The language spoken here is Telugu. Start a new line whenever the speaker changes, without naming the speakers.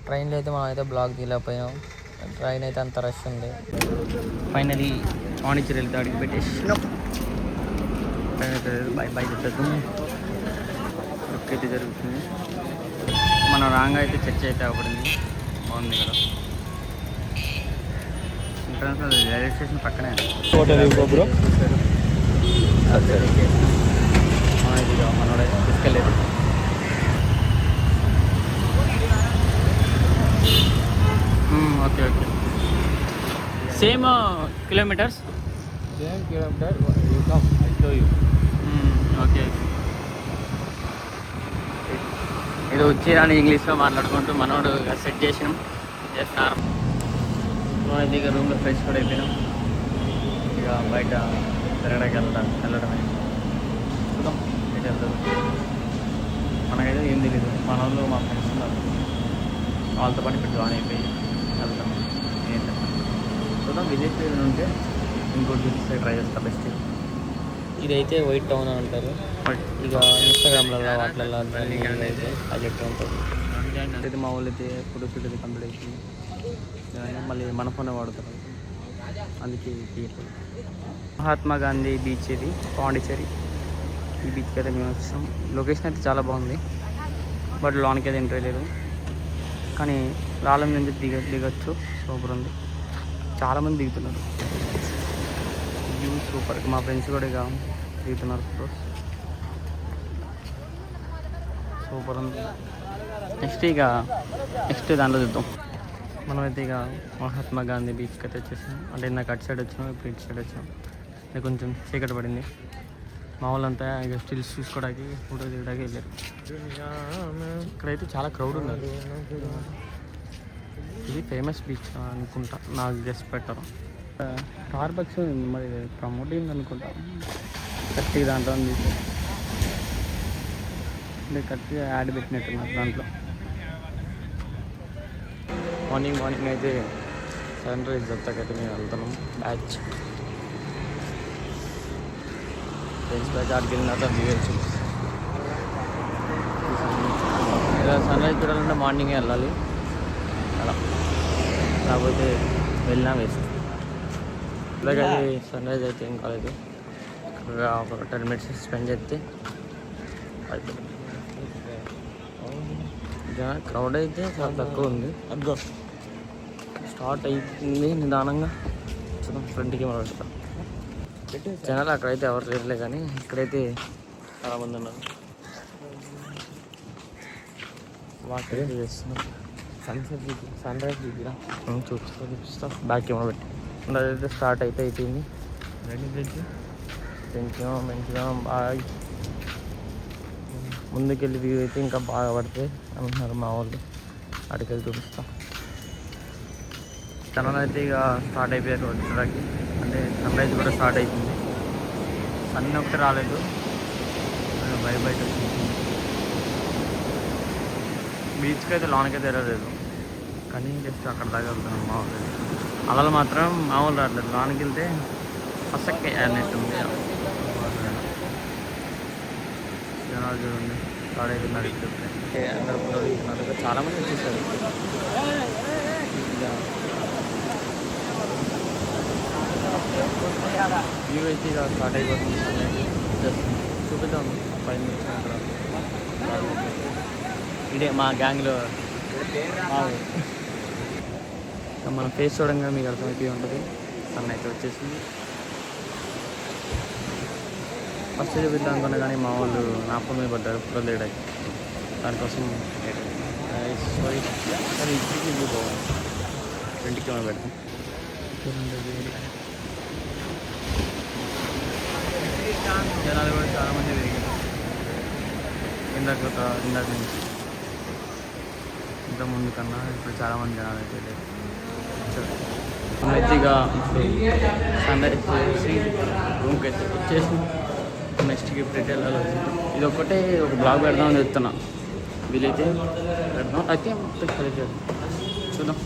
ట్రైన్లో అయితే మనం అయితే బ్లాక్ తీయలేకపోయాం. ట్రైన్ అయితే అంత రష్ ఉంది. ఫైనలీ పాండిచ్చేరి వెళ్తే అడిగి పెట్టేసినాం. బై బై చెప్పేద్దాం. వర్క్ అయితే జరుగుతుంది. మన రాంగ్ అయితే చర్చ్ అయితే అవ్వబడింది. బాగుంది కదా. ఇంటర్నేషనల్ రైల్వే స్టేషన్ పక్కనే బ్రో. మనోడే తీసుకెళ్ళలేదు. Okay okay. Same kilometres.
Same kilometre you come I show you.
Okay. ఇది వచ్చి రాని ఇంగ్లీష్లో మాట్లాడుకుంటూ మనోడు సెట్ చేసినాం. చేస్తున్నారు. మనమైతే ఇక రూమ్లో ఫ్రెష్ కూడా అయిపోయినాం. ఇక బయట తిరగడానికి వెళ్ళడమే. చూద్దాం ఎటు వెళ్తుంది. మనకైతే ఏం తెలియదు. మన వాళ్ళు మా ఫ్రెండ్స్ ఉన్నారు, వాళ్ళతో పాటు ఇక్కడ జాయిన్ అయిపోయి వెళ్తాం. ఏంటంటే చూద్దాం. విజిట్ ఉంటే ఇంకోటి చూస్తే ట్రై చేస్తా బెస్ట్. ఇదైతే వైట్ టౌన్ అని అంటారు. ఇక ఇన్స్టాగ్రామ్లలో వాటిలలో అయితే అది చెప్తూ ఉంటుంది. అయితే మా వాళ్ళు అయితే ఫోటో షూట్ అయితే కంప్లీట్ అవుతుంది. మళ్ళీ మన ఫోనే వాడతారు, అందుకే తీయట్లేదు. మహాత్మా గాంధీ బీచ్ ఇది పాండిచ్చేరి. ఈ బీచ్కి అయితే మేము వచ్చాం. లొకేషన్ అయితే చాలా బాగుంది, బట్ లోనికి అయితే ఎంట్రీ లేదు. కానీ రాళ్ళ నుంచి దిగచ్చు. సూపర్ ఉంది. చాలామంది దిగుతున్నారు. View super. మా ఫ్రెండ్స్ కూడా ఇక దిగుతున్నారు ఫోటోస్. సూపర్ ఉంది. నెక్స్ట్ దాంట్లో చూద్దాం. మనమైతే ఇక మహాత్మా గాంధీ బీచ్కి అయితే వచ్చేసాం. అంటే నాకు అటు సైడ్ వచ్చినాం, ఇప్పుడు ఇటు సైడ్ వచ్చాం. ఇది కొంచెం చీకటి పడింది. మా వాళ్ళంతా ఇక స్టిల్స్ చూసుకోవడానికి ఫోటో దిగడానికి వెళ్ళారు. ఇక్కడైతే చాలా క్రౌడ్ ఉన్నారు. ఇది ఫేమస్ బీచ్ అనుకుంటా, నాకు గెస్ట్ పెట్టరు. స్టార్బక్స్ మరి ప్రమోట్ అయింది అనుకుంటా. కరెక్ట్గా దాంట్లో ఉంది. అంటే కరెక్ట్గా యాడ్ పెట్టినట్టున్నారు దాంట్లో. మార్నింగ్ అయితే సన్ రైజ్ దత్తకైతే మేము వెళ్తున్నాం. బ్యాచ్ ఫ్రెండ్స్ బ్యాచ్ ఆడికి వెళ్ళిన తర్వాత వ్యూ వచ్చింది. ఇలా సన్ రైజ్ చూడాలంటే మార్నింగే వెళ్ళాలి అలా, కాకపోతే వెళ్ళినా వేస్ట్. ఇలాగే సన్ రైజ్ అయితే ఏం కాలేదు. ఒక 10 minutes స్పెండ్ చేస్తే అయిపోయింది. క్రౌడ్ అయితే చాలా తక్కువ ఉంది. అదిగో స్టార్ట్ అవుతుంది నిదానంగా. చూద్దాం ఫ్రంట్కి మనం పెడతాం. జనాలు అక్కడైతే ఎవరు లేదులే, కానీ ఇక్కడైతే చాలామంది ఉన్నారు. వాటర్ చేస్తున్నాం. సన్ రైజ్ దగ్గర చూపిస్తా. బ్యాక్ ఏమో పెట్టి అదైతే స్టార్ట్ అయితే అయిపోయింది. మంచిగా బాగా ముందుకెళ్ళి వ్యూ అయితే ఇంకా బాగా పడుతుంది అంటున్నారు మా వాళ్ళు. అటుకెళ్ళి చూపిస్తాం. జనాలు అయితే ఇక స్టార్ట్ అయిపోయారు వచ్చడానికి. అంటే సన్ రైజ్ కూడా స్టార్ట్ అవుతుంది. సన్ ఒకటి రాలేదు, బయట బీచ్కి అయితే లోనికి అయితే వెళ్ళలేదు, కానీ జస్ట్ అక్కడ దాకా వెళ్తున్నాం. మా వాళ్ళు అలలు మాత్రం మామూలు రావట్లేదు. లోనికి వెళ్తే ఫస్ట్ అన్నట్టుంది. జనాలు చూడండి స్టార్ట్ అవుతున్నారు. అందరూ పిల్లలు చాలామంది వచ్చేసారు. వ్యూ అయితే ఇక స్టార్ట్ అయిపోతుంది. జస్ట్ చూపిద్దాం 5 minutes అక్కడ. ఇదే మా గ్యాంగ్లో మన ఫేస్ చూడంగా మీకు అర్థమైపోయి ఉంటుంది. సన్ అయితే వచ్చేసింది. ఫస్ట్ చూపిద్దాం అనుకున్నా కానీ మా వాళ్ళు నా ఫోన్ మీద పడ్డారు ఫోటో తీయడానికి. దానికోసం సారీ కానీ ఇప్పటికీ వ్యూ బాగుంది. 20 కిలోమీటర్ పెడతాం. జనాలు కూడా చాలామంది పెరిగారు. ఇందాక నుంచి ఇంత ముందు కన్నా ఇప్పుడు చాలామంది జనాలు అయితే మంచిగా సన్ రైజ్ చేసి రూమ్కి అయితే వచ్చేసి నెక్స్ట్కి ఇప్పుడు వెళ్ళాలి. ఇది ఒక్కటే ఒక బ్లాగ్ పెడదామని చెప్తున్నా. వీలైతే పెడదాం, అయితే మొత్తం కలిసి చూద్దాం.